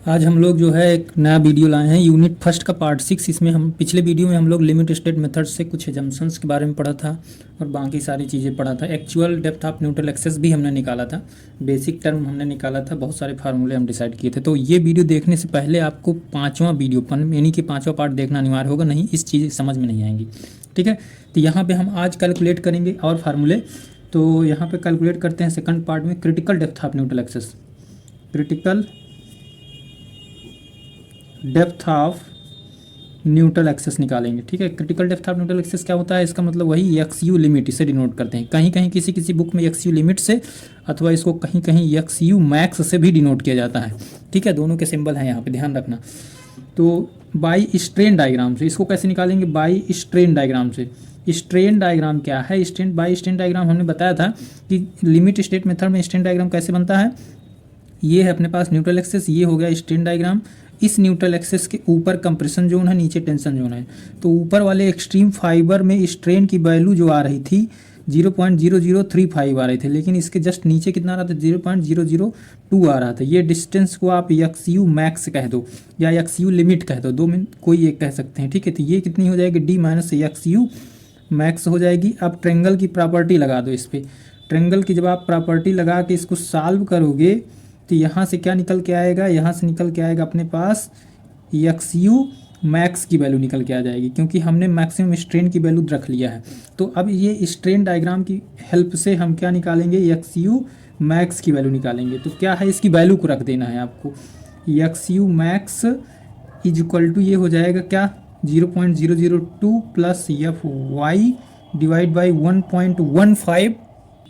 आज हम लोग जो है एक नया वीडियो लाए हैं यूनिट फर्स्ट का पार्ट 6। इसमें हम पिछले वीडियो में हम लोग लिमिट स्टेट मेथड से कुछ एजम्पशंस के बारे में पढ़ा था और बाकी सारी चीज़ें पढ़ा था। Actual depth of neutral axis भी हमने निकाला था, बेसिक टर्म हमने निकाला था, बहुत सारे फार्मूले हम डिसाइड किए थे। तो ये वीडियो देखने से पहले आपको पाँचवां वीडियो यानी कि पाँचवा पार्ट देखना अनिवार्य होगा, नहीं इस चीज़ समझ में नहीं आएंगी। ठीक है, तो यहाँ पर हम आज कैलकुलेट करेंगे और फार्मूले। तो यहाँ पर कैलकुलेट करते हैं सेकंड पार्ट में critical depth of neutral axis. Critical depth of neutral axis निकालेंगे। ठीक है, critical depth of neutral axis क्या होता है, इसका मतलब वही एक्स यू लिमिट, इसे डिनोट करते हैं। कहीं कहीं किसी किसी बुक में एक्स यू लिमिट से, अथवा इसको कहीं कहीं एक्स यू मैक्स से भी डिनोट किया जाता है। ठीक है, दोनों के सिंबल हैं यहाँ पे, ध्यान रखना। तो बाई स्ट्रेन डायग्राम से इसको कैसे निकालेंगे, बाई स्ट्रेन डायग्राम से। स्ट्रेन डायग्राम क्या है, बाई स्ट्रेन डायग्राम हमने बताया था कि लिमिट स्टेट मेथड में स्ट्रेन डायग्राम कैसे बनता है। ये है अपने पास न्यूट्रल एक्सेस, ये हो गया स्ट्रेन डायग्राम। इस न्यूट्रल एक्सेस के ऊपर कंप्रेशन जोन है, नीचे टेंशन जोन है। तो ऊपर वाले एक्सट्रीम फाइबर में स्ट्रेन की वैल्यू जो आ रही थी 0.0035 आ रही थी, लेकिन इसके जस्ट नीचे कितना आ रहा था, 0.002 आ रहा था। ये डिस्टेंस को आप एक्स यू मैक्स कह दो या एक्स यू लिमिट कह दो, दो में कोई एक कह सकते हैं। ठीक है, तो ये कितनी हो जाएगी, D minus x u max हो जाएगी। अब ट्रेंगल की प्रॉपर्टी लगा दो इस पर। ट्रेंगल की जब आप प्रॉपर्टी लगा के इसको सॉल्व करोगे तो यहाँ से क्या निकल के आएगा, यहाँ से निकल के आएगा अपने पास एक्स यू मैक्स की वैल्यू निकल के आ जाएगी, क्योंकि हमने मैक्सिमम स्ट्रेन की वैल्यू रख लिया है। तो अब ये स्ट्रेन डायग्राम की हेल्प से हम क्या निकालेंगे, एक्स यू मैक्स की वैल्यू निकालेंगे। तो क्या है, इसकी वैल्यू को रख देना है आपको। X u max is equal to ये हो जाएगा क्या, 0.002 plus f y divide by 1.15।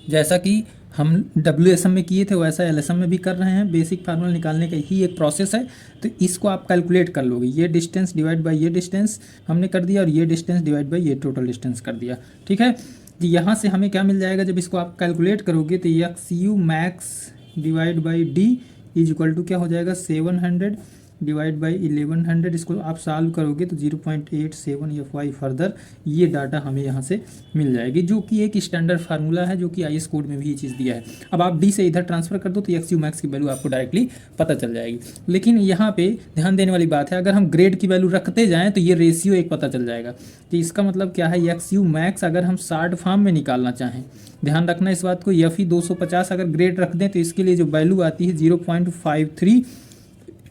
जैसा कि हम WSM में किए थे वैसा LSM में भी कर रहे हैं। बेसिक फार्मूला निकालने का ही एक प्रोसेस है। तो इसको आप कैलकुलेट कर लोगे, ये डिस्टेंस डिवाइड बाय ये डिस्टेंस हमने कर दिया, और ये डिस्टेंस डिवाइड बाय ये टोटल डिस्टेंस कर दिया। ठीक है, तो यहाँ से हमें क्या मिल जाएगा, जब इसको आप कैलकुलेट करोगे तो x u max divide by d is equal to क्या हो जाएगा, 700 डिवाइड बाई 1100। इसको आप सॉल्व करोगे तो 0.87 एफ वाई फर्दर ये डाटा हमें यहाँ से मिल जाएगी, जो कि एक स्टैंडर्ड फार्मूला है, जो कि IS कोड में भी ये चीज़ दिया है। अब आप डी से इधर ट्रांसफर कर दो तो एक्स यू मैक्स की वैल्यू आपको डायरेक्टली पता चल जाएगी। लेकिन यहाँ पे ध्यान देने वाली बात है, अगर हम ग्रेड की वैल्यू रखते जाएँ तो ये रेशियो एक पता चल जाएगा। तो इसका मतलब क्या है, एक्स यू मैक्स अगर हम शॉर्ट फॉर्म में निकालना चाहें, ध्यान रखना इस बात को, FE 250 अगर ग्रेड रख दें तो इसके लिए जो वैल्यू आती है 0.53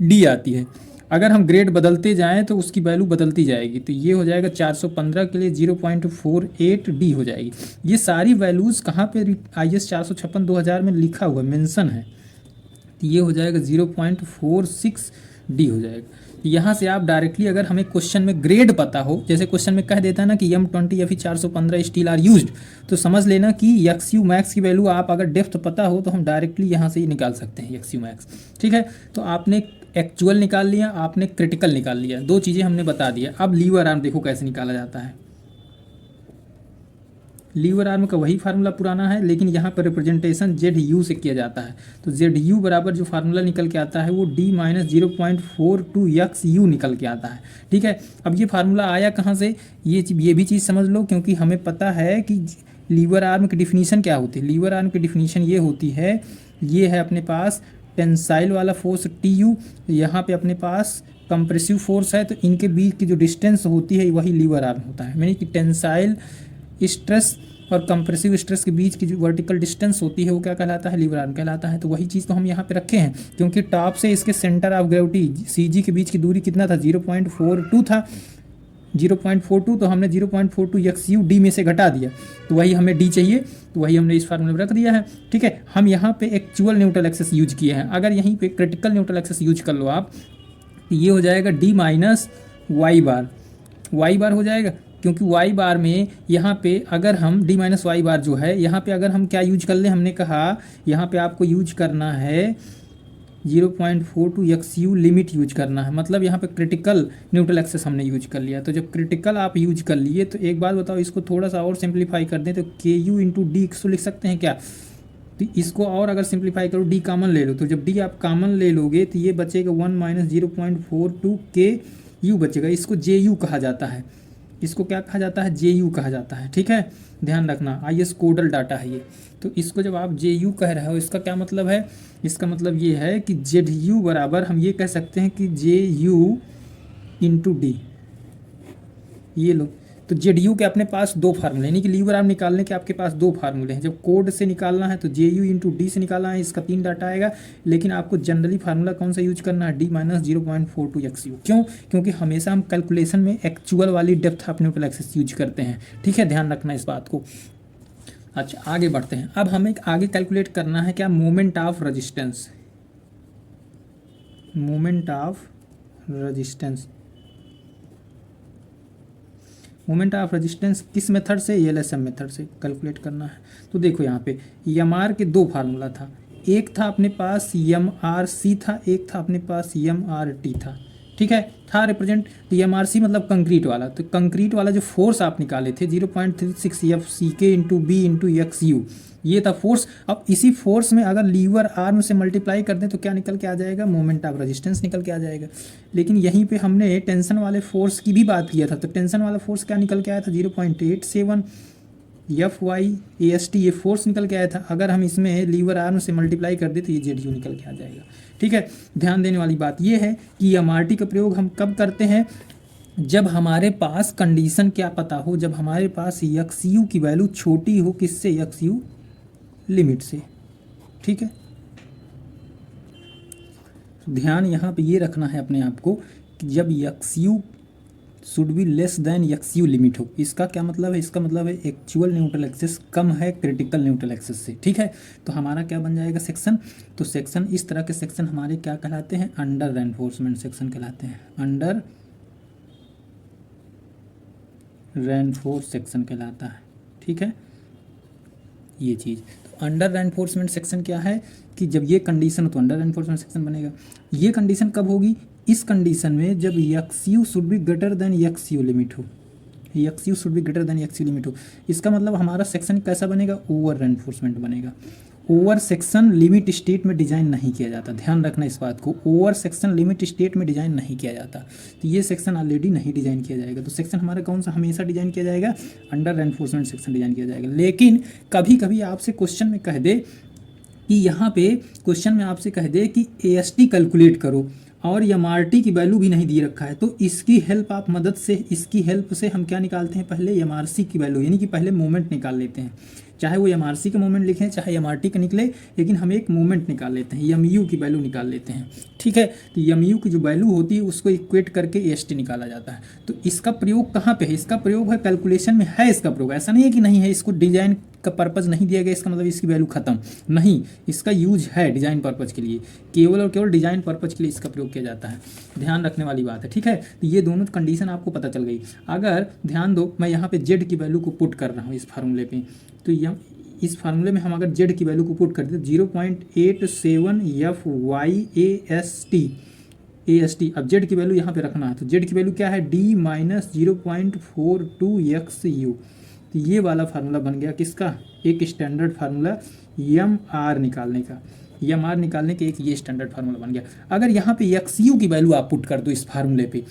डी आती है। अगर हम ग्रेड बदलते जाएं तो उसकी वैल्यू बदलती जाएगी। तो ये हो जाएगा 415 के लिए 0.48 डी हो जाएगी। ये सारी वैल्यूज़ कहाँ पे IS 456 2000 में लिखा हुआ मेंशन है। तो ये हो जाएगा 0.46 डी हो जाएगा। यहाँ से आप डायरेक्टली, अगर हमें क्वेश्चन में ग्रेड पता हो, जैसे क्वेश्चन में कह देता है ना कि M20 FE 415 steel are used, तो समझ लेना कि एक्स यू मैक्स की वैल्यू आप अगर डेप्थ पता हो तो हम डायरेक्टली यहाँ से ही निकाल सकते हैं एक्स यू मैक्स। ठीक है, तो आपने एक्चुअल निकाल लिया, आपने क्रिटिकल निकाल लिया, दो चीज़ें हमने बता दिया। अब लीवर आर्म देखो कैसे निकाला जाता है। लीवर आर्म का वही फार्मूला पुराना है, लेकिन यहाँ पर रिप्रेजेंटेशन जेड यू से किया जाता है। तो जेड यू बराबर जो फार्मूला निकल के आता है वो डी माइनस 0.42 एक्स यू निकल के आता है। ठीक है, अब ये फार्मूला आया कहाँ से, ये भी चीज़ समझ लो, क्योंकि हमें पता है कि लीवर आर्म की डिफिनीशन क्या होती है। लीवर आर्म की डिफिनीशन ये होती है, ये है अपने पास टेंसाइल वाला फोर्स TU, यहाँ पे अपने पास कंप्रेसिव फोर्स है, तो इनके बीच की जो डिस्टेंस होती है वही लीवर आर्म होता है। यानी कि टेंसाइल स्ट्रेस और कंप्रेसिव स्ट्रेस के बीच की जो वर्टिकल डिस्टेंस होती है वो क्या कहलाता है, लीवर आर्म कहलाता है। तो वही चीज़ तो हम यहाँ पे रखे हैं, क्योंकि टॉप से इसके सेंटर ऑफ ग्रेविटी CG के बीच की दूरी कितना था, 0.42 था। 0.42 तो हमने 0.42 एक्स यू डी में से घटा दिया, तो वही हमें डी चाहिए, तो वही हमने इस फार्मूले में रख दिया है। ठीक है, हम यहाँ पे एक्चुअल न्यूट्रल एक्सेस यूज किए हैं। अगर यहीं पे क्रिटिकल न्यूट्रल एक्सेस यूज कर लो आप, तो ये हो जाएगा डी माइनस वाई बार हो जाएगा, क्योंकि वाई बार में यहाँ पे अगर हम डी माइनस वाई बार जो है, यहाँ पे अगर हम क्या यूज कर लें, हमने कहा यहाँ पे आपको यूज करना है 0.42 एक्स यू लिमिट यूज करना है। मतलब यहाँ पे क्रिटिकल न्यूट्रल एक्सेस हमने यूज कर लिया। तो जब क्रिटिकल आप यूज कर लिए तो एक बात बताओ, इसको थोड़ा सा और सिंप्लीफाई कर दें तो KU इंटू डी इसको लिख सकते हैं क्या। तो इसको और अगर सिंप्लीफाई करो, डी कॉमन ले लो, तो जब डी आप कॉमन ले लोगे तो ये बचेगा 1 माइनस 0.42 KU बचेगा। इसको JU कहा जाता है। इसको क्या कहा जाता है, JU कहा जाता है, ठीक है, ध्यान रखना, IS कोडल डाटा है ये। तो इसको जब आप JU कह रहे हो, इसका क्या मतलब है, इसका मतलब ये है कि ZU बराबर हम ये कह सकते हैं कि JU इंटू D। ये लो, तो ZU के अपने पास दो फार्मूले, यानी कि लीवर आर्म निकालने के आपके पास दो फार्मूले हैं। जब कोड से निकालना है तो JU इंटू D से निकालना है, इसका 3 डाटा आएगा। लेकिन आपको जनरली फार्मूला कौन सा यूज करना है, D माइनस 0.42 XU। क्यों, क्योंकि हमेशा हम कैलकुलेशन में एक्चुअल वाली depth of neutral axis use करते हैं, ठीक है, ध्यान रखना इस बात को। अच्छा, आगे बढ़ते हैं। अब हमें आगे कैलकुलेट करना है क्या, moment of resistance. Moment of resistance, moment of resistance किस मेथड से, LSM मेथड से कैलकुलेट करना है। तो देखो यहाँ पे MR के दो फार्मूला था, एक था अपने पास MRC था, एक था अपने पास MRT था, ठीक है, था रिप्रेजेंट। तो MRC मतलब कंक्रीट वाला, तो कंक्रीट वाला जो फोर्स आप निकाले थे 0.36 FCK into B into XU, ये था फोर्स। अब इसी फोर्स में अगर लीवर आर्म से मल्टीप्लाई कर दें तो क्या निकल के आ जाएगा, मोमेंट ऑफ रेजिस्टेंस निकल के आ जाएगा। लेकिन यहीं पे हमने टेंशन वाले फोर्स की भी बात किया था, तो टेंशन वाला फोर्स क्या निकल के आया था, 0.87 FYAST, ये फोर्स निकल के आया था। अगर हम इसमें लीवर आर्म से मल्टीप्लाई कर दें तो ये ZU निकल के आ जाएगा, ठीक है। ध्यान देने वाली बात ये है कि MRT का प्रयोग हम कब करते हैं, जब हमारे पास कंडीशन क्या पता हो, जब हमारे पास XU की वैल्यू छोटी हो, किससे, XU लिमिट से, ठीक है। ध्यान यहाँ पे ये रखना है अपने आप को कि जब XU should be less than XU limit हो, इसका क्या मतलब है, इसका मतलब है एक्चुअल न्यूट्रल एक्सिस कम है क्रिटिकल न्यूट्रल एक्सिस से, ठीक है। तो हमारा क्या बन जाएगा सेक्शन, तो सेक्शन, इस तरह के सेक्शन हमारे क्या कहलाते हैं, अंडर रेनफोर्समेंट सेक्शन कहलाते हैं, अंडर रेनफोर्स सेक्शन कहलाता है, ठीक है, ये चीज़। तो अंडर रेनफोर्समेंट सेक्शन क्या है कि जब ये कंडीशन हो तो अंडर रेनफोर्समेंट सेक्शन बनेगा। ये कंडीशन कब होगी, इस कंडीशन में जब XU should be greater than XU limit हो, XU should be greater than XU limit हो। इसका मतलब हमारा सेक्शन कैसा बनेगा, ओवर रेनफोर्समेंट बनेगा। ओवर सेक्शन लिमिट स्टेट में डिजाइन नहीं किया जाता, ध्यान रखना इस बात को, ओवर सेक्शन लिमिट स्टेट में डिजाइन नहीं किया जाता। तो ये सेक्शन ऑलरेडी नहीं डिजाइन किया जाएगा। तो सेक्शन हमारा कौन सा हमेशा डिजाइन किया जाएगा, अंडर रेनफोर्समेंट सेक्शन डिजाइन किया जाएगा। लेकिन कभी कभी आपसे क्वेश्चन में कह दे कि यहाँ पे क्वेश्चन में आपसे कह दे कि AST कैलकुलेट करो और MRT की वैल्यू भी नहीं दिए रखा है, तो इसकी हेल्प आप मदद से, इसकी हेल्प से हम क्या निकालते हैं, पहले MRC की वैल्यू, यानी कि पहले मोमेंट निकाल लेते हैं। चाहे वो MRC का मोमेंट लिखें चाहे MRT का निकले, लेकिन हम एक मोमेंट निकाल लेते हैं, MU की वैल्यू निकाल लेते हैं, ठीक है। तो MU की जो वैल्यू होती है उसको इक्वेट करके AST निकाला जाता है। तो इसका प्रयोग कहाँ पे है, इसका प्रयोग है कैलकुलेशन में, है इसका प्रयोग, ऐसा नहीं है कि नहीं है, इसको डिजाइन का पर्पज़ नहीं दिया गया इसका मतलब इसकी वैल्यू खत्म नहीं, इसका यूज है डिजाइन पर्पज़ के लिए, केवल और केवल डिजाइन पर्पज़ के लिए इसका प्रयोग किया जाता है, ध्यान रखने वाली बात है, ठीक है। तो ये दोनों कंडीशन आपको पता चल गई। अगर ध्यान दो, मैं यहाँ पे Z की वैल्यू को पुट कर रहा हूँ इस फार्मूले पे, तो यह इस फार्मूले में हम अगर Z की वैल्यू को पुट कर दें 0.87 FYAST, अब Z की वैल्यू यहाँ पे रखना है, तो Z की वैल्यू क्या है, D माइनस 0.42 XU। तो ये वाला फार्मूला बन गया किसका, एक स्टैंडर्ड फार्मूला MR निकालने का, MR निकालने के एक ये स्टैंडर्ड फार्मूला बन गया। अगर यहाँ पे XU की वैल्यू आप पुट कर दो इस फार्मूले पे,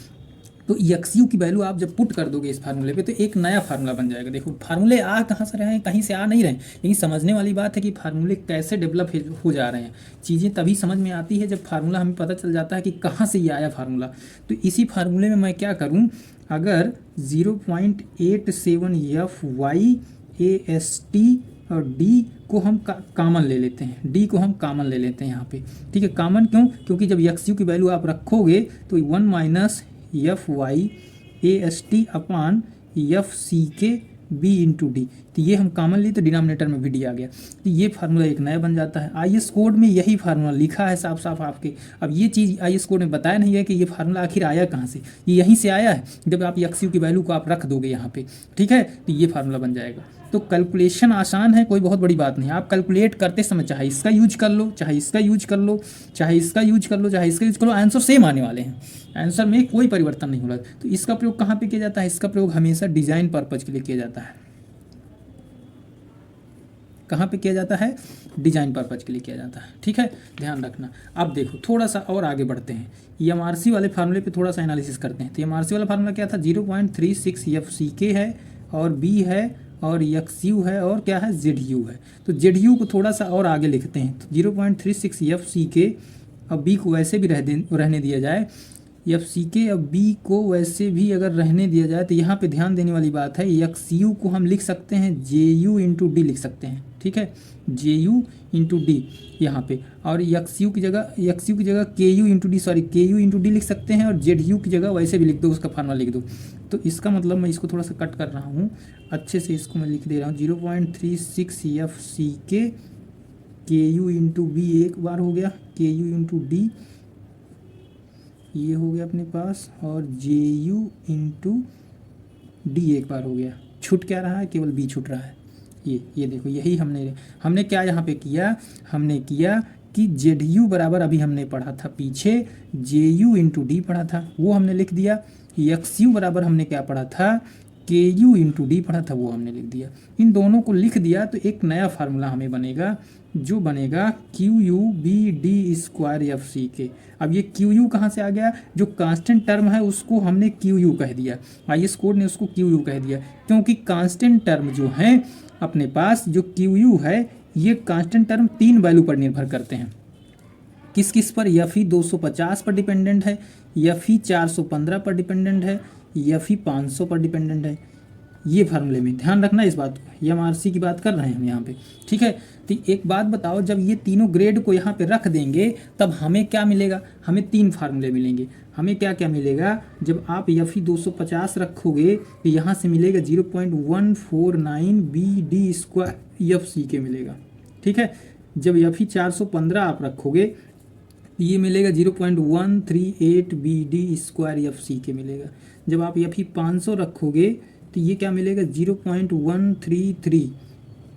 तो XU की वैल्यू आप जब पुट कर दोगे इस फार्मूले पे तो एक नया फार्मूला बन जाएगा। देखो फार्मूले आ कहाँ से रहे हैं, कहीं से आ नहीं रहे, लेकिन समझने वाली बात है कि फार्मूले कैसे डेवलप हो जा रहे हैं। चीज़ें तभी समझ में आती है जब फार्मूला हमें पता चल जाता है कि कहाँ से ये आया फार्मूला। तो इसी फार्मूले में मैं क्या करूँ, अगर 0.87 FYAST और D को हम कॉमन ले लेते हैं, D को हम कॉमन ले लेते हैं यहाँ पे, ठीक है। कॉमन क्यों, क्योंकि जब XU की वैल्यू आप रखोगे तो 1 minus FYAST upon FCK B into D, तो ये हम कॉमन लिए तो डिनोमिनेटर में भी D आ गया, तो ये फार्मूला एक नया बन जाता है। IS कोड में यही फार्मूला लिखा है साफ साफ आपके। अब ये चीज़ IS कोड में बताया नहीं है कि ये फार्मूला आखिर आया कहाँ से, ये यहीं से आया है। जब आप XU की वैल्यू को आप रख दोगे यहाँ पे, ठीक है, तो ये फार्मूला बन जाएगा। तो कैलकुलेशन आसान है, कोई बहुत बड़ी बात नहीं। आप कैलकुलेट करते समय चाहे इसका यूज कर लो, चाहे इसका यूज कर लो, चाहे इसका यूज कर लो, चाहे इसका यूज कर लो, आंसर सेम आने वाले हैं, आंसर में कोई परिवर्तन नहीं हो रहा। तो इसका प्रयोग कहाँ पे किया जाता है, इसका प्रयोग हमेशा डिजाइन पर्पज के लिए किया जाता है। कहाँ पे किया जाता है, डिजाइन पर्पज के लिए किया जाता है, ठीक है, ध्यान रखना। अब देखो थोड़ा सा और आगे बढ़ते हैं, EMRC वाले फार्मूले पे थोड़ा सा एनालिसिस करते हैं। तो EMRC वाला फार्मूला क्या था, 0.36 FCK है और B है और XU है और क्या है, ZU है। तो ZU को थोड़ा सा और आगे लिखते हैं, तो 0.36 FCK, अब B को वैसे भी रहने दिया जाए, FCK अब B को वैसे भी अगर रहने दिया जाए तो यहाँ पे ध्यान देने वाली बात है, XU को हम लिख सकते हैं JU इंटू D लिख सकते हैं, ठीक है, JU इंटू D यहाँ पे, और XU की जगह KU into D, sorry KU into D लिख सकते हैं, और ZU की जगह वैसे भी लिख दो, उसका फार्मूला लिख दो। तो इसका मतलब मैं इसको थोड़ा सा कट कर रहा हूँ, अच्छे से इसको मैं लिख दे रहा हूँ, 0.36 FCK, KU इंटू B एक बार हो गया, KU इंटू D ये हो गया अपने पास, और JU इंटू D एक बार हो गया। छूट क्या रहा है, केवल B छूट रहा है। ये देखो, यही हमने क्या यहाँ पे किया, हमने किया कि ZU बराबर, अभी हमने पढ़ा था पीछे JU इंटू D पढ़ा था, वो हमने लिख दिया। XU बराबर हमने क्या पढ़ा था, KU इंटू D पढ़ा था, वो हमने लिख दिया। इन दोनों को लिख दिया तो एक नया फार्मूला हमें बनेगा, जो बनेगा QU/BD² FCK। अब ये QU कहाँ से आ गया, जो कांस्टेंट टर्म है उसको हमने QU कह दिया, IS कोड ने उसको QU कह दिया, क्योंकि कांस्टेंट टर्म जो है अपने पास, जो QU है, ये कांस्टेंट टर्म 3 वैल्यू पर निर्भर करते हैं। किस किस पर, FE 250 पर डिपेंडेंट है, FE 415 पर डिपेंडेंट है, FE 500 पर डिपेंडेंट है। ये फार्मूले में ध्यान रखना इस बात को, EMRC की बात कर रहे हैं हम यहाँ पे, ठीक है। तो एक बात बताओ, जब ये तीनों ग्रेड को यहाँ पे रख देंगे तब हमें क्या मिलेगा, हमें 3 फार्मूले मिलेंगे। हमें क्या क्या मिलेगा, जब आप FE 250 रखोगे तो यहाँ से मिलेगा 0.149 BD² FCK मिलेगा, ठीक है। जब FE 415 आप रखोगे तो ये मिलेगा 0.138 BD² FCK मिलेगा। जब आप FE 500 रखोगे तो ये क्या मिलेगा, 0.133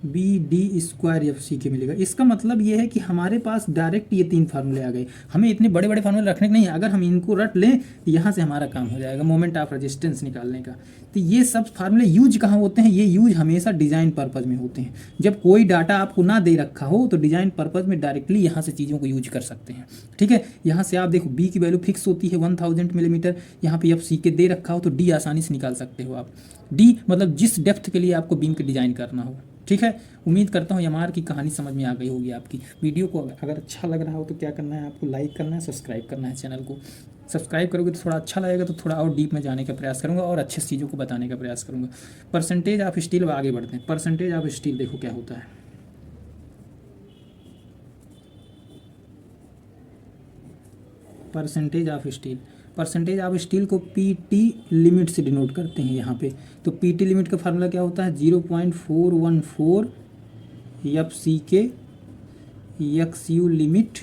BD² FCK मिलेगा। इसका मतलब ये है कि हमारे पास डायरेक्ट ये 3 फार्मूले आ गए। हमें इतने बड़े बड़े फार्मूले रखने के नहीं है, अगर हम इनको रट लें तो यहाँ से हमारा काम हो जाएगा मोमेंट ऑफ रेजिस्टेंस निकालने का। तो ये सब फार्मूले यूज कहाँ होते हैं, ये यूज हमेशा डिज़ाइन पर्पज़ में होते हैं। जब कोई डाटा आपको ना दे रखा हो तो डिज़ाइन पर्पज़ में डायरेक्टली यहाँ से चीज़ों को यूज कर सकते हैं, ठीक है। यहाँ से आप देखो B की वैल्यू फिक्स होती है 1000 मिलीमीटर, यहाँ पे FCK दे रखा हो तो D आसानी से निकाल सकते हो आप। D मतलब जिस डेप्थ के लिए आपको बीम के डिज़ाइन करना हो, ठीक है। उम्मीद करता हूँ एमआर की कहानी समझ में आ गई होगी आपकी। वीडियो को अगर अच्छा लग रहा हो तो क्या करना है, आपको लाइक करना है, सब्सक्राइब करना है। चैनल को सब्सक्राइब करोगे तो थोड़ा अच्छा लगेगा, तो थोड़ा और डीप में जाने का प्रयास करूँगा और अच्छे चीज़ों को बताने का प्रयास करूँगा। परसेंटेज ऑफ स्टील, अब आगे बढ़ते हैं। परसेंटेज ऑफ स्टील देखो क्या होता है। Percentage of steel, percentage of steel को PT लिमिट से डिनोट करते हैं यहाँ पे। तो PT लिमिट का फार्मूला क्या होता है, 0.414 FCK XU limit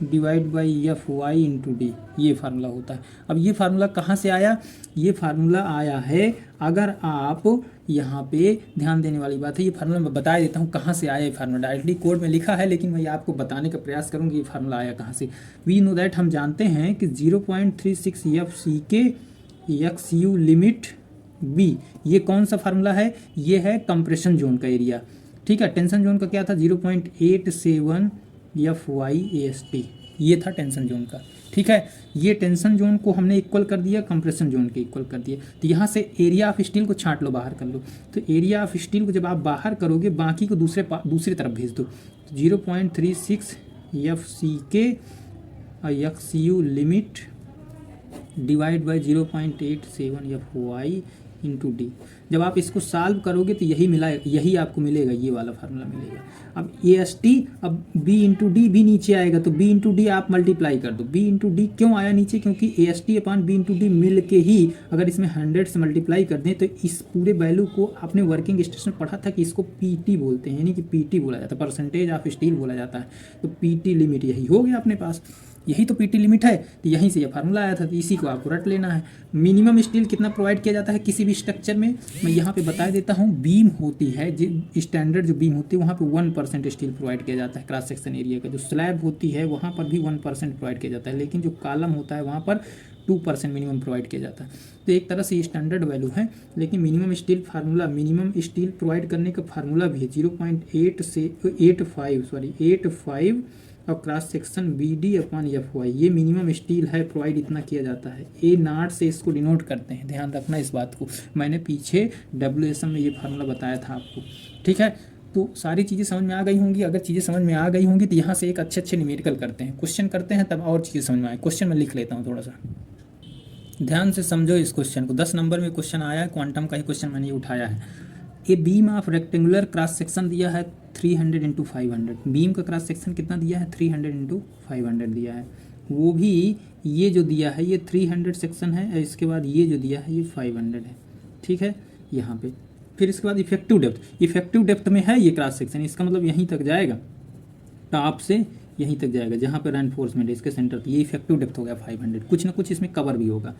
divide by FY into D, ये फार्मूला होता है। अब ये फार्मूला कहाँ से आया, ये फार्मूला आया है, अगर आप यहाँ पे ध्यान देने वाली बात है, ये फार्मूला मैं बता देता हूँ कहाँ से आया। ये फार्मूला डायरेक्टली कोड में लिखा है, लेकिन मैं आपको बताने का प्रयास करूँगी ये फार्मूला आया कहाँ से। वी नो दैट, हम जानते हैं कि 0.36 FCK XU लिमिट B, ये कौन सा फार्मूला है, ये है कंप्रेशन जोन का एरिया, ठीक है। टेंशन जोन का क्या था, 0.87 FY AST, ये था टेंशन जोन का, ठीक है। ये टेंशन जोन को हमने इक्वल कर दिया, कंप्रेशन जोन के इक्वल कर दिया। तो यहाँ से एरिया ऑफ स्टील को छांट लो, बाहर कर लो। तो एरिया ऑफ स्टील को जब आप बाहर करोगे, बाकी को दूसरी तरफ भेज दो। तो 0.36 FCK XU limit divide by 0.87 FY into D। जब आप इसको सॉल्व करोगे तो यही आपको मिलेगा, ये वाला फार्मूला मिलेगा। अब AST, अब B इंटू D भी नीचे आएगा, तो B इंटू D आप मल्टीप्लाई कर दो। B इंटू D क्यों आया नीचे, क्योंकि AST upon B into D मिल के ही अगर इसमें 100 से मल्टीप्लाई कर दें तो इस पूरे वैल्यू को आपने वर्किंग स्टेशन में पढ़ा था कि इसको PT बोलते हैं, यानी कि PT बोला जाता है, परसेंटेज ऑफ स्टील बोला जाता है। तो PT लिमिट यही हो गया अपने पास। यही तो पीटी लिमिट है, तो यहीं से ये फार्मूला आया था, तो इसी को आपको रट लेना है। मिनिमम स्टील कितना प्रोवाइड किया जाता है किसी भी स्ट्रक्चर में, मैं यहाँ पे बता देता हूँ। बीम होती है, स्टैंडर्ड जो बीम होती है वहाँ पे 1% स्टील प्रोवाइड किया जाता है क्रॉस सेक्शन एरिया का। जो स्लैब होती है वहाँ पर भी 1% प्रोवाइड किया जाता है, लेकिन जो कॉलम होता है वहाँ पर 2% मिनिमम प्रोवाइड किया जाता है। तो एक तरह से ये स्टैंडर्ड वैल्यू है, लेकिन minimum steel formula, minimum steel provide करने का फार्मूला भी है 0.8 से 85 और cross section b d upon f y, ये मिनिमम स्टील है, प्रोवाइड इतना किया जाता है। ए नॉट से इसको डिनोट करते हैं, ध्यान रखना इस बात को। मैंने पीछे WSM में ये फार्मूला बताया था आपको, ठीक है। तो सारी चीज़ें समझ में आ गई होंगी। अगर चीज़ें समझ में आ गई होंगी तो यहाँ से एक अच्छे न्यूमेरिकल करते हैं, क्वेश्चन करते हैं, तब और चीज़ें समझ में आए। क्वेश्चन मैं लिख लेता हूँ, थोड़ा सा ध्यान से समझो इस क्वेश्चन को। 10 नंबर में क्वेश्चन आया है, क्वांटम का ही क्वेश्चन मैंने उठाया है। A beam of rectangular cross section दिया है 300 × 500। बीम का क्रॉस सेक्शन कितना दिया है? 300 × 500 दिया है। वो भी ये जो दिया है ये 300 सेक्शन है, और इसके बाद ये जो दिया है ये 500 है, ठीक है, यहाँ पे। फिर इसके बाद इफेक्टिव डेप्थ में है ये क्रॉस सेक्शन, इसका मतलब यहीं तक जाएगा, टॉप से यहीं तक जाएगा जहाँ पे रेनफोर्समेंट है इसके सेंटर, ये इफेक्टिव डेप्थ हो गया 500। कुछ ना कुछ इसमें कवर भी होगा।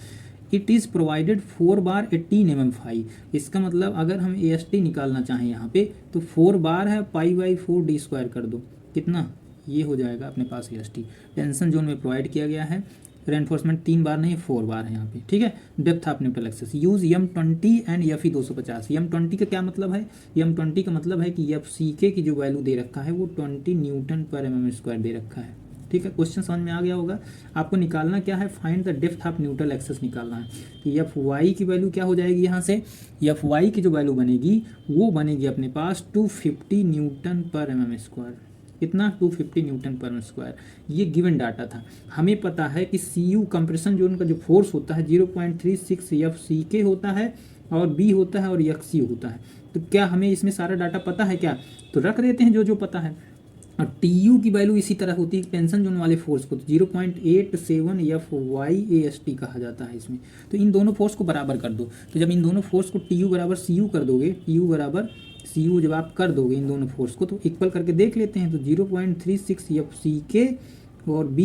It is provided 4 bar 18 mm phi, इसका मतलब अगर हम AST निकालना चाहें यहाँ पे तो 4 बार है, π/4 d² कर दो, कितना ये हो जाएगा अपने पास AST। टेंशन जोन में प्रोवाइड किया गया है, रेनफोर्समेंट 3 बार नहीं 4 बार है यहाँ पे, ठीक है। Depth of neutral axis, use M20 and Fe 250। M20 का क्या मतलब है? M20 का मतलब है कि FCK की जो वैल्यू दे रखा है वो 20 Nm/mm² दे रखा है, ठीक है। क्वेश्चन समझ में आ गया होगा। आपको निकालना क्या है? Find the depth of neutral axis निकालना है। तो Fy की वैल्यू क्या हो जाएगी यहाँ से? Fy की जो वैल्यू बनेगी वो बनेगी अपने पास 250 Nm/mm²। कितना? 250 Nm/m²। ये गिवन डाटा था। हमें पता है कि CU कंप्रेशन जोन का जो फोर्स होता है 0.36 FCK होता है, और B होता है, और XU होता है। तो क्या हमें इसमें सारा डाटा पता है क्या? तो रख देते हैं जो जो पता है। और TU की वैल्यू इसी तरह होती है, टेंशन जोन वाले फोर्स को 0.87 FYAST कहा जाता है इसमें। तो इन दोनों फोर्स को बराबर कर दो। तो जब इन दोनों फोर्स को TU बराबर CU कर दोगे, TU बराबर CU जब आप कर दोगे इन दोनों फोर्स को, तो इक्वल करके देख लेते हैं। तो 0.36 FCK और B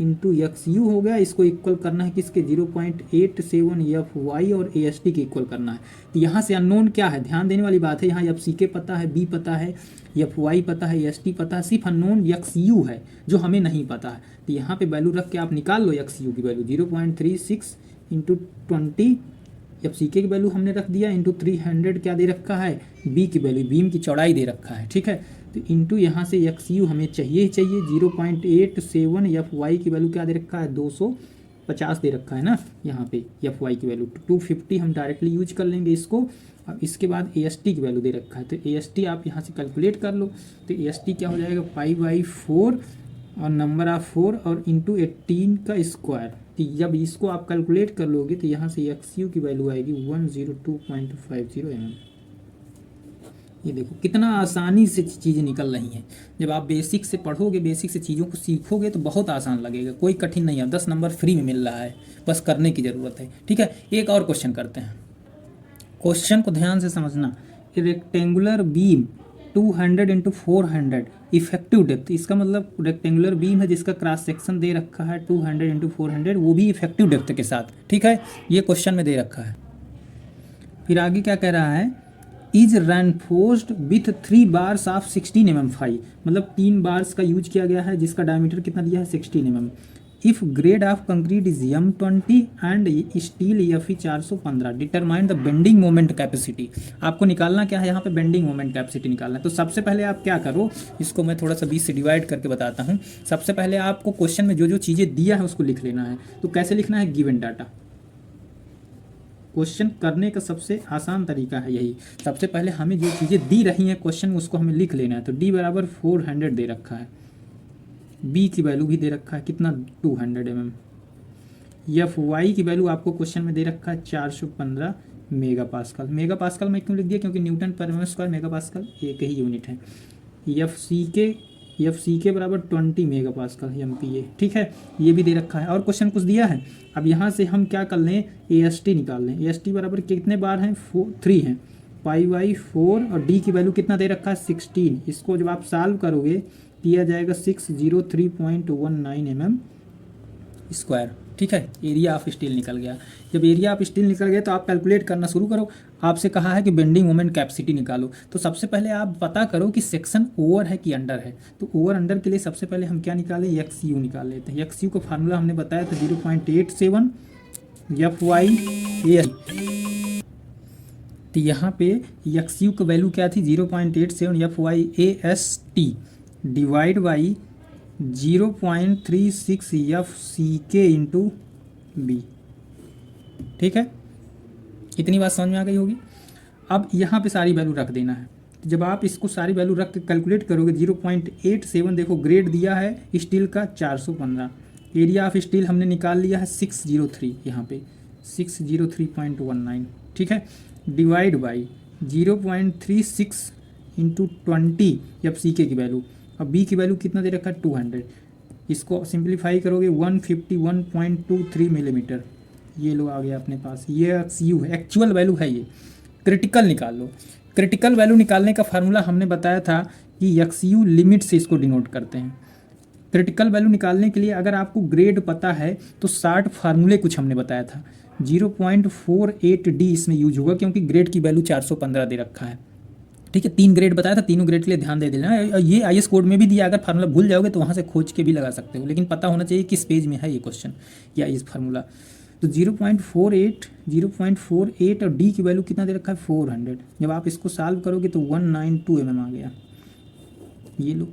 इंटू XU हो गया। इसको इक्वल करना है किसके? 0.87 FY और AST के इक्वल करना है। तो यहाँ से अननोन क्या है? ध्यान देने वाली बात है, यहाँ FCK पता है, B पता है, FY पता है, AST पता है, सिर्फ अननोन XU है जो हमें नहीं पता है। तो यहाँ पे वैल्यू रख के आप निकाल लो XU की वैल्यू 0.36 इंटू 20। FCK की वैल्यू हमने रख दिया इंटू 300 क्या दे रखा है? B की वैल्यू, बीम की चौड़ाई दे रखा है, ठीक है। तो इंटू यहाँ से XU हमें चाहिए ही चाहिए 0.87 FY की वैल्यू क्या दे रखा है? 250 दे रखा है ना यहाँ पे FY की वैल्यू। 250 हम डायरेक्टली यूज कर लेंगे इसको। अब इसके बाद AST की वैल्यू दे रखा है, तो AST आप यहाँ से कैलकुलेट कर लो। तो AST क्या हो जाएगा? π/4 और नंबर ऑफ 4 और इंटू 18 का स्क्वायर। तो जब इसको आप कैलकुलेट कर लोगे तो यहाँ से XU की वैल्यू आएगी 102.50 mm। ये देखो कितना आसानी से चीज़ें निकल रही हैं। जब आप बेसिक से पढ़ोगे, बेसिक से चीज़ों को सीखोगे तो बहुत आसान लगेगा, कोई कठिन नहीं है। 10 नंबर फ्री में मिल रहा है, बस करने की ज़रूरत है, ठीक है। एक और क्वेश्चन करते हैं। क्वेश्चन को ध्यान से समझना। रेक्टेंगुलर बीम 200 × 400 इफेक्टिव डेप्थ, इसका मतलब रेक्टेंगुलर बीम है जिसका क्रॉस सेक्शन दे रखा है 200 × 400, वो भी इफेक्टिव डेप्थ के साथ, ठीक है। ये क्वेश्चन में दे रखा है। फिर आगे क्या कह रहा है? Is reinforced with 3 bars of 16 mm phi, मतलब 3 बार्स का यूज किया गया है जिसका डायमीटर कितना दिया है? 16 mm। If grade of concrete is M20 and steel Fe 415, determine the bending moment capacity. आपको निकालना क्या है यहाँ पे? बेंडिंग मोमेंट कैपेसिटी निकालना है। तो सबसे पहले आप क्या करो, इसको मैं थोड़ा सा 20 से डिवाइड करके बताता हूँ। सबसे पहले आपको क्वेश्चन में जो जो चीज़ें दिया है उसको लिख लेना है। तो कैसे लिखना है? Given data. क्वेश्चन करने का सबसे आसान तरीका है यही। सबसे पहले हमें जो चीज़ें दी रही हैं क्वेश्चन में उसको हमें लिख लेना है। तो D बराबर 400 दे रखा है, B की वैल्यू भी दे रखा है कितना? 200 mm। FY की वैल्यू आपको क्वेश्चन में दे रखा है 415 मेगापास्कल। मेगापास्कल में क्यों लिख दिया? क्योंकि Nm/m², मेगापास्कल एक ही यूनिट है। FCK बराबर 20 मेगापास्कल MPa, ठीक है। ये भी दे रखा है और क्वेश्चन कुछ दिया है। अब यहाँ से हम क्या कर लें? AST निकाल लें। AST बराबर कितने बार हैं? 3 हैं, π/4 और D की वैल्यू कितना दे रखा है? 16। इसको जब आप सॉल्व करोगे किया जाएगा 603.19 mm स्क्वायर, ठीक है, एरिया ऑफ स्टील निकल गया। जब एरिया ऑफ स्टील निकल गया तो आप कैलकुलेट करना शुरू करो। आपसे कहा है कि बेंडिंग मोमेंट कैपेसिटी निकालो, तो सबसे पहले आप पता करो कि सेक्शन ओवर है कि अंडर है। तो ओवर अंडर के लिए सबसे पहले हम क्या निकालें, एक्स यू निकाल लेते हैं। एक्स यू का फार्मूला हमने बताया था 0.87 एफ वाई ए। तो यहाँ पे एक्स यू का वैल्यू क्या थी, 0.87 f y a s t divide by 0.36 f c k into B, ठीक है। इतनी बात समझ में आ गई होगी। अब यहाँ पे सारी वैल्यू रख देना है। तो जब आप इसको सारी वैल्यू रख के कैलकुलेट करोगे 0.87, देखो ग्रेड दिया है स्टील का 415, एरिया ऑफ स्टील हमने निकाल लिया है 603, यहाँ पे 603.19, ठीक है, divide by 0.36 into 20 f c k की वैल्यू। अब बी की वैल्यू कितना दे रखा है 200, इसको सिंप्लीफाई करोगे 151.23 मिलीमीटर, ये लो आ गया अपने पास। ये एक्स यू है, एक्चुअल वैल्यू है ये। क्रिटिकल निकाल लो। क्रिटिकल वैल्यू निकालने का फार्मूला हमने बताया था कि एक्स यू लिमिट से इसको डिनोट करते हैं। क्रिटिकल वैल्यू निकालने के लिए अगर आपको ग्रेड पता है तो 60 फार्मूले कुछ हमने बताया था। 0.48 डी इसमें यूज होगा क्योंकि ग्रेड की वैल्यू 415 दे रखा है, ठीक है। 3 ग्रेड बताया था, तीनों ग्रेड के लिए ध्यान दे देना। ये आईएएस कोड में भी दिया, अगर फार्मूला भूल जाओगे तो वहाँ से खोज के भी लगा सकते हो, लेकिन पता होना चाहिए किस पेज में है ये क्वेश्चन या इस फार्मूला। तो 0.48 और डी की वैल्यू कितना दे रखा है 400। जब आप इसको सॉल्व करोगे तो 192 mm आ गया। ये लो,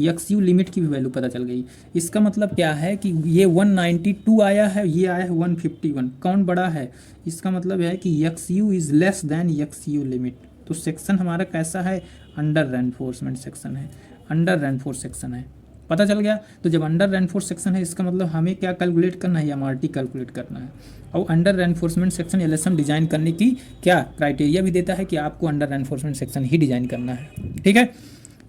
एक्स यू लिमिट की भी वैल्यू पता चल गई। इसका मतलब क्या है कि ये 192 आया है, ये आया है 151, कौन बड़ा है? इसका मतलब है कि x you is less than x you limit. तो सेक्शन हमारा कैसा है, अंडर रेनफोर्समेंट सेक्शन है, अंडर रेनफोर्स सेक्शन है, पता चल गया। तो जब अंडर रेनफोर्स सेक्शन है इसका मतलब हमें क्या कैलकुलेट करना है, एमआरटी कैलकुलेट करना है। और under reinforcement section LSM design करने की क्या क्राइटेरिया भी देता है कि आपको अंडर रेनफोर्समेंट सेक्शन ही डिजाइन करना है, ठीक है।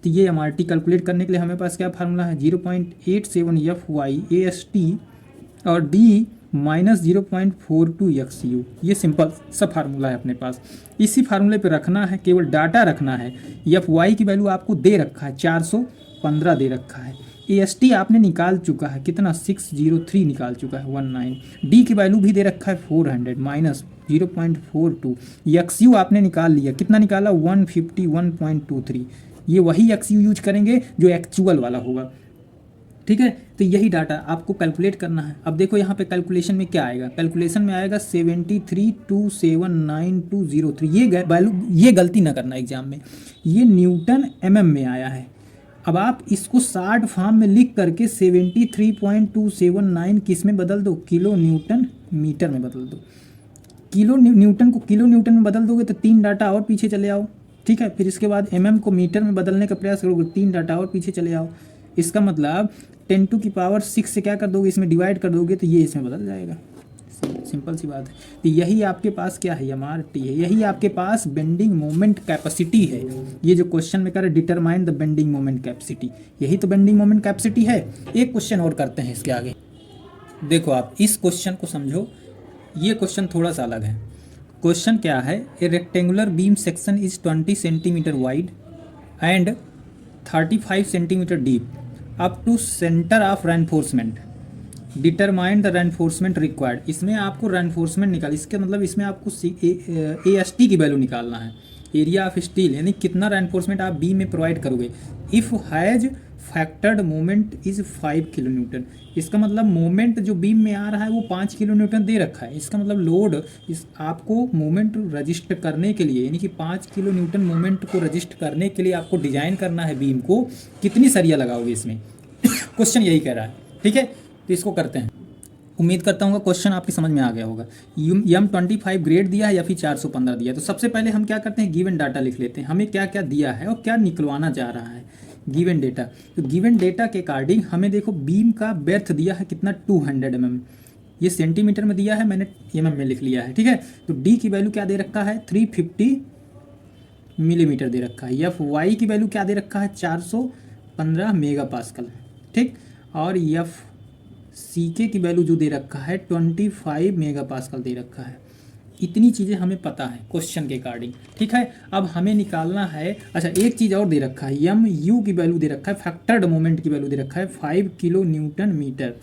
तो ये एमआरटी कैलकुलेट करने के लिए हमें पास क्या फार्मूला है, 0.87 f y a s t और डी माइनस 0.42 एक्स यू। ये सिंपल सा फार्मूला है अपने पास, इसी फार्मूले पे रखना है, केवल डाटा रखना है। एफ वाई की वैल्यू आपको दे रखा है 415 दे रखा है। ए एस टी आपने निकाल चुका है कितना, 603 निकाल चुका है 19। डी की वैल्यू भी दे रखा है 400 माइनस 0.42। एक्स यू आपने निकाल लिया, कितना निकाला 151.23। ये वही एक्स यू यूज करेंगे जो एक्चुअल वाला होगा, ठीक है। तो यही डाटा आपको कैलकुलेट करना है। अब देखो यहाँ पे कैलकुलेशन में क्या आएगा, कैलकुलेशन में आएगा 73279203। ये वैल्यू, ये गलती ना करना एग्जाम में, ये न्यूटन एमएम में आया है। अब आप इसको 60 फॉर्म में लिख करके 73.279 किस में बदल दो, किलो न्यूटन मीटर में बदल दो। किलो न्यूटन को किलो न्यूटन में बदल दोगे तो 3 डाटा और पीछे चले आओ, ठीक है। फिर इसके बाद एमएम को मीटर में बदलने का प्रयास करोगे, 3 डाटा और पीछे चले आओ। इसका मतलब 10⁶ से क्या कर दोगे, इसमें डिवाइड कर दोगे तो ये इसमें बदल जाएगा। सिंपल सी बात है। तो यही आपके पास क्या है, एमआरटी है, यही आपके पास बेंडिंग मोमेंट कैपेसिटी है। ये जो क्वेश्चन में कर determine the bending moment capacity, यही तो बेंडिंग मोमेंट कैपेसिटी है। एक क्वेश्चन और करते हैं इसके आगे। देखो आप इस क्वेश्चन को समझो, ये क्वेश्चन थोड़ा सा अलग है। क्वेश्चन क्या है, a rectangular beam section is 20 centimetre wide and 35 centimetre deep up to centre of reinforcement, determine the reinforcement required. इसमें आपको रेनफोर्समेंट निकाल, इसके मतलब इसमें आपको ए एस टी की वैल्यू निकालना है, एरिया ऑफ स्टील, यानी कितना रेनफोर्समेंट आप बी में प्रोवाइड करोगे। If has factored moment is 5 kilo Newton. इसका मतलब मोमेंट जो बीम में आ रहा है वो 5 किलो न्यूटन दे रखा है। इसका मतलब लोड इस आपको मोमेंट रजिस्टर करने के लिए, यानी कि 5 किलो न्यूटन मोमेंट को रजिस्टर करने के लिए आपको डिजाइन करना है बीम को, कितनी सरिया लगाओगे इसमें। क्वेश्चन यही कह रहा है, ठीक है। तो इसको करते हैं, उम्मीद करता हूँ क्वेश्चन आपकी समझ में आ गया होगा। यम 25 ग्रेड दिया है या फिर 415 दिया है। तो सबसे पहले हम क्या करते हैं, गिवन डाटा लिख लेते हैं, हमें क्या क्या दिया है और क्या निकलवाना जा रहा है, गिवन डेटा। तो गिवन डेटा के अकॉर्डिंग हमें देखो बीम का बेर्थ दिया है कितना 200 mm, ये सेंटीमीटर में दिया है, मैंने mm में लिख लिया है, ठीक है। तो डी की वैल्यू क्या दे रखा है 350 मिलीमीटर दे रखा है। एफ वाई की वैल्यू क्या दे रखा है 415 मेगा पास्कल, ठीक। और एफ सी के की वैल्यू जो दे रखा है 25 मेगा पास्कल दे रखा है। इतनी चीज़ें हमें पता है क्वेश्चन के अकॉर्डिंग, ठीक है। अब हमें निकालना है, अच्छा एक चीज़ और दे रखा है, एम यू की वैल्यू दे रखा है, फैक्टर्ड मोमेंट की वैल्यू दे रखा है 5 किलो न्यूटन मीटर।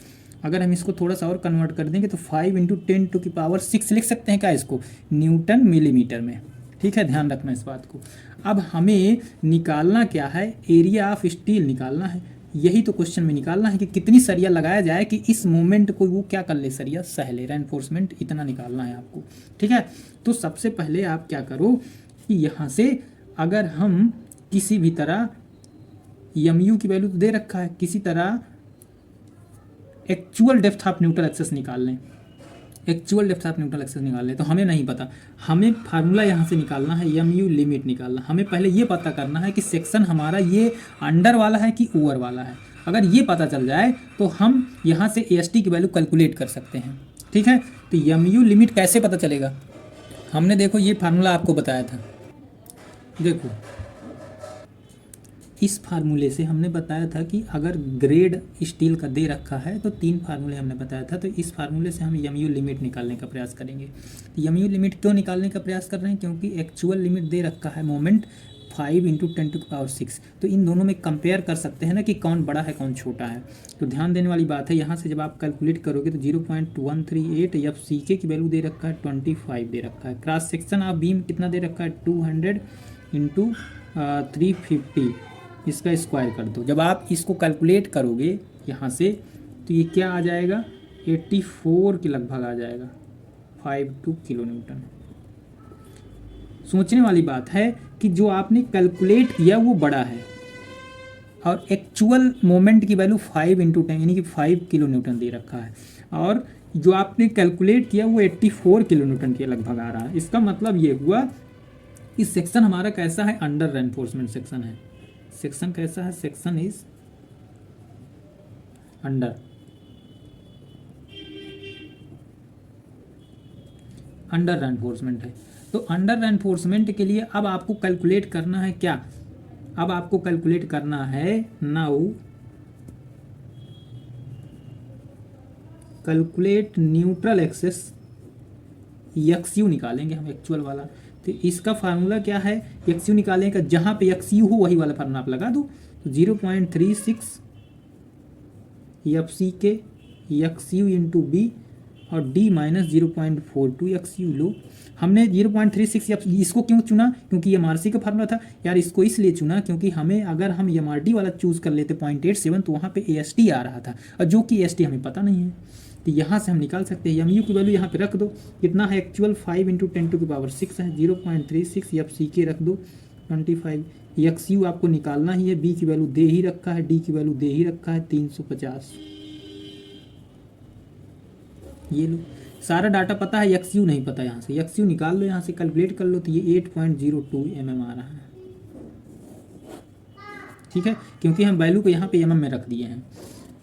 अगर हम इसको थोड़ा सा और कन्वर्ट कर देंगे तो 5 × 10⁶ लिख सकते हैं क्या इसको, न्यूटन मिलीमीटर में। ठीक है, ध्यान रखना इस बात को। अब हमें निकालना क्या है, एरिया ऑफ स्टील निकालना है। यही तो क्वेश्चन में निकालना है कि कितनी सरिया लगाया जाए कि इस मोमेंट को वो क्या कर ले, सरिया सह ले, रेनफोर्समेंट इतना निकालना है आपको। ठीक है, तो सबसे पहले आप क्या करो कि यहाँ से अगर हम किसी भी तरह mu की वैल्यू तो दे रखा है, किसी तरह actual depth of neutral axis निकाल लें, actual depth of neutral axis निकाल लें। तो हमें नहीं पता, हमें फार्मूला यहाँ से निकालना है, mu लिमिट निकालना। हमें पहले ये पता करना है कि सेक्शन हमारा ये अंडर वाला है कि ओवर वाला है। अगर ये पता चल जाए तो हम यहाँ से AST की वैल्यू कैलकुलेट कर सकते हैं। ठीक है, तो mu लिमिट कैसे पता चलेगा, हमने देखो ये फार्मूला आपको बताया था। देखो इस फार्मूले से हमने बताया था कि अगर ग्रेड स्टील का दे रखा है तो 3 फार्मूले हमने बताया था। तो इस फार्मूले से हम mu लिमिट निकालने का प्रयास करेंगे। mu लिमिट क्यों निकालने का प्रयास कर रहे हैं, क्योंकि एक्चुअल लिमिट दे रखा है मोमेंट 5 × 10⁶। तो इन दोनों में कंपेयर कर सकते हैं ना कि कौन बड़ा है कौन छोटा है। तो ध्यान देने वाली बात है, यहाँ से जब आप कैलकुलेट करोगे तो 0.138 FCK की वैल्यू दे रखा है 25 दे रखा है। क्रॉस सेक्शन ऑफ बीम कितना दे रखा है 200 × 350, इसका स्क्वायर कर दो। जब आप इसको कैलकुलेट करोगे यहाँ से तो ये क्या आ जाएगा, 84 के लगभग आ जाएगा, 52 किलोन्यूटन। सोचने वाली बात है कि जो आपने कैलकुलेट किया वो बड़ा है और एक्चुअल मोमेंट की वैल्यू 5 × 10 यानी कि 5 किलोन्यूटन दे रखा है, और जो आपने कैलकुलेट किया वो 84 किलोन्यूटन के लगभग आ रहा है। इसका मतलब ये हुआ कि सेक्शन हमारा कैसा है, अंडर रेनफोर्समेंट सेक्शन है। सेक्शन कैसा है, सेक्शन इज अंडर रेनफोर्समेंट है। तो अंडर रेनफोर्समेंट के लिए अब आपको कैलकुलेट करना है क्या, अब आपको कैलकुलेट करना है now calculate neutral axis, XU निकालेंगे हम एक्चुअल वाला। तो इसका फार्मूला क्या है, XU निकालें का, जहाँ पे XU हो वही वाला फार्मूला आप लगा दो। तो 0.36 FCK XU × B और D - 0.42 XU लो। हमने 0.36 इसको क्यों चुना, क्योंकि MRC का फार्मूला था यार। इसको इसलिए चुना क्योंकि हमें अगर हम MRD वाला चूज़ कर लेते 0.87 तो वहाँ पे AST आ रहा था, और जो कि AST हमें पता नहीं है। तो यहाँ से हम निकाल सकते हैं mu की वैल्यू यहाँ पे रख दो, कितना है एक्चुअल 5 × 10⁶ है, 0.36 FCK रख दो 25। XU आपको निकालना ही है, B की वैल्यू दे ही रखा है, D की वैल्यू दे ही रखा है 350। ये लो सारा डाटा पता है, XU नहीं पता, यहाँ से XU निकाल लो, यहाँ से कैलकुलेट कर लो। तो ये 8.02 mm आ रहा है। ठीक है, क्योंकि हम वैल्यू को यहाँ पे mm में रख दिए हैं।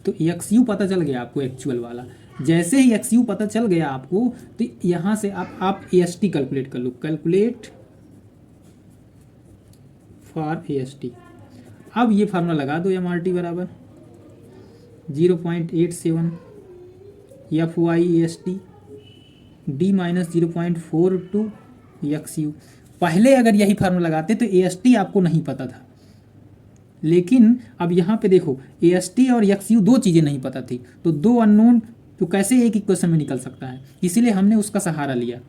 तो XU पता चल गया आपको एक्चुअल वाला। जैसे ही XU पता चल गया आपको तो यहाँ से आप AST कैलकुलेट कर लो, कैलकुलेट फॉर AST। अब ये फार्मूला लगा दो, MRT बराबर 0.87 FY AST D - 0.42 XU। पहले अगर यही फार्मूला लगाते तो AST आपको नहीं पता था, लेकिन अब यहाँ पे देखो AST और XU दो चीज़ें नहीं पता थी, तो दो अननोन तो कैसे एक इक्वेशन में निकल सकता है, इसीलिए हमने उसका सहारा लिया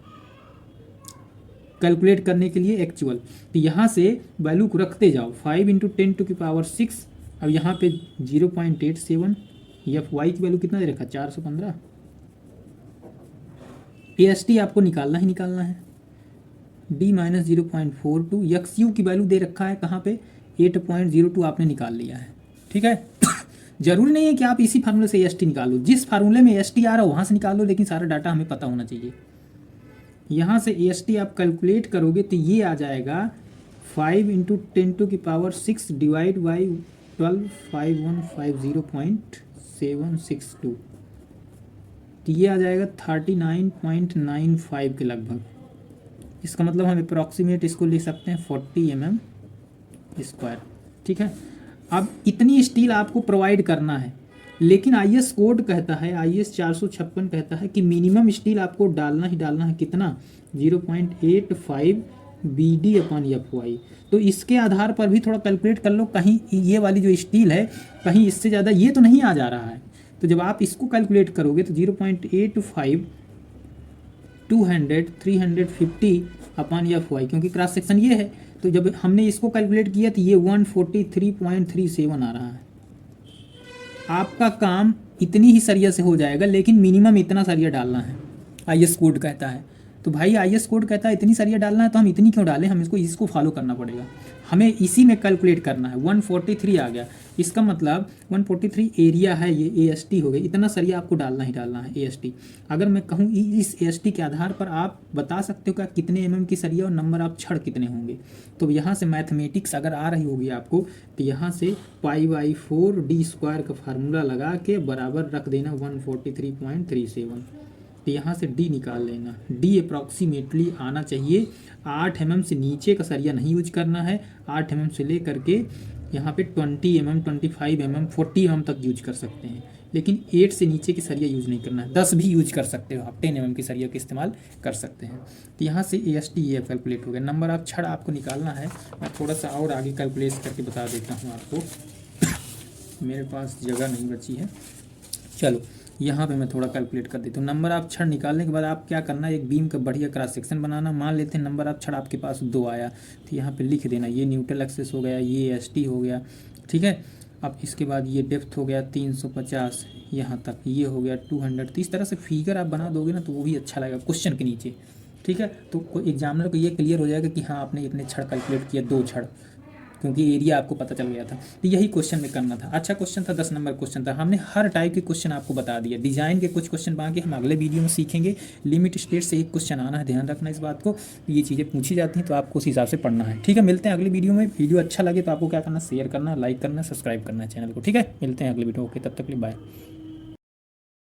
कैलकुलेट करने के लिए एक्चुअल। तो यहाँ से वैल्यू को रखते जाओ 5 × 10⁶। अब यहाँ पे 0.87 FY की वैल्यू कितना दे रखा, 415। AST आपको निकालना ही निकालना है, D - 0.42 XU की वैल्यू दे रखा है कहाँ पे, 8.02 आपने निकाल लिया है। ठीक है, जरूरी नहीं है कि आप इसी फार्मूले से AST निकालो, जिस फार्मूले में AST आ रहा हो वहाँ से निकालो, लेकिन सारा डाटा हमें पता होना चाहिए। यहाँ से AST आप कैलकुलेट करोगे तो ये आ जाएगा 5 × 10⁶ डिवाइड बाई 12 5150.762। तो ये आ जाएगा 39.95 के लगभग। इसका मतलब हम अप्रॉक्सीमेट इसको लिख सकते हैं 40 mm²। ठीक है, अब इतनी स्टील आपको प्रोवाइड करना है, लेकिन IS कोड कहता है, IS 456 कहता है कि मिनिमम स्टील आपको डालना ही डालना है, कितना 0.85 BD/FY। तो इसके आधार पर भी थोड़ा कैलकुलेट कर लो, कहीं ये वाली जो स्टील है कहीं इससे ज़्यादा ये तो नहीं आ जा रहा है। तो जब आप इसको कैलकुलेट करोगे तो 0.85 200 350 अपॉन एफ वाई, क्योंकि क्रॉस सेक्शन ये है, तो जब हमने इसको कैलकुलेट किया तो ये 143.37 आ रहा है। आपका काम इतनी ही सरिया से हो जाएगा, लेकिन मिनिमम इतना सरिया डालना है, आईएस कोड कहता है। तो भाई आईएस कोड कहता है इतनी सरिया डालना है, तो हम इतनी क्यों डालें, हम इसको फॉलो करना पड़ेगा, हमें इसी में कैलकुलेट करना है। 143 आ गया, इसका मतलब 143 एरिया है, ये एएसटी हो गया, इतना सरिया आपको डालना ही डालना है एएसटी। अगर मैं कहूँ इस एएसटी के आधार पर आप बता सकते हो क्या कितने एमएम की सरिया और नंबर ऑफ छड़ कितने होंगे। तो यहाँ से मैथमेटिक्स अगर आ रही होगी आपको, तो यहाँ से π/4 d² का फार्मूला लगा के बराबर रख देना 143.37। तो यहाँ से डी निकाल लेना, डी अप्रॉक्सीमेटली आना चाहिए 8 mm से नीचे का सरिया नहीं यूज करना है। 8 mm से ले करके यहाँ पे 20 mm 25 mm 40 mm तक यूज कर सकते हैं, लेकिन 8 से नीचे की सरिया यूज नहीं करना है। 10 भी यूज कर सकते हो आप, 10 mm की सरिया का इस्तेमाल कर सकते हैं। तो यहाँ से AST ये कैलकुलेट हो गया। नंबर ऑफ छड़ आपको निकालना है, मैं थोड़ा सा और आगे कैलकुलेट करके बता देता हूँ आपको, मेरे पास जगह नहीं बची है। चलो यहाँ पे मैं थोड़ा कैलकुलेट कर देता हूँ। नंबर ऑफ छड़ निकालने के बाद आप क्या करना है, एक बीम का बढ़िया क्रॉस सेक्शन बनाना। मान लेते हैं नंबर ऑफ छड़ आपके पास 2 आया, तो यहाँ पे लिख देना ये न्यूट्रल एक्सेस हो गया, ये AST हो गया, ठीक है। अब इसके बाद ये डेप्थ हो गया 350 यहाँ तक, ये हो गया 200। तो इस तरह से फिगर आप बना दोगे ना तो वो भी अच्छा लगेगा क्वेश्चन के नीचे, ठीक है। तो एग्जामिनर को ये क्लियर हो जाएगा कि हाँ आपने इतने छड़ कैलकुलेट किया, 2 छड़, क्योंकि एरिया आपको पता चल गया था। तो यही क्वेश्चन में करना था। अच्छा क्वेश्चन था, 10 नंबर क्वेश्चन था। हमने हर टाइप के क्वेश्चन आपको बता दिया। डिजाइन के कुछ क्वेश्चन बाकी हम अगले वीडियो में सीखेंगे। लिमिट स्टेट से एक क्वेश्चन आना है, ध्यान रखना इस बात को। ये चीज़ें पूछी जाती हैं तो आपको उस हिसाब से पढ़ना है, ठीक है। मिलते हैं अगले वीडियो में। वीडियो अच्छा लगे तो आपको क्या करना, शेयर करना, लाइक करना, सब्सक्राइब करना है चैनल को, ठीक है। मिलते हैं अगले वीडियो, ओके, तब तक के लिए बाय।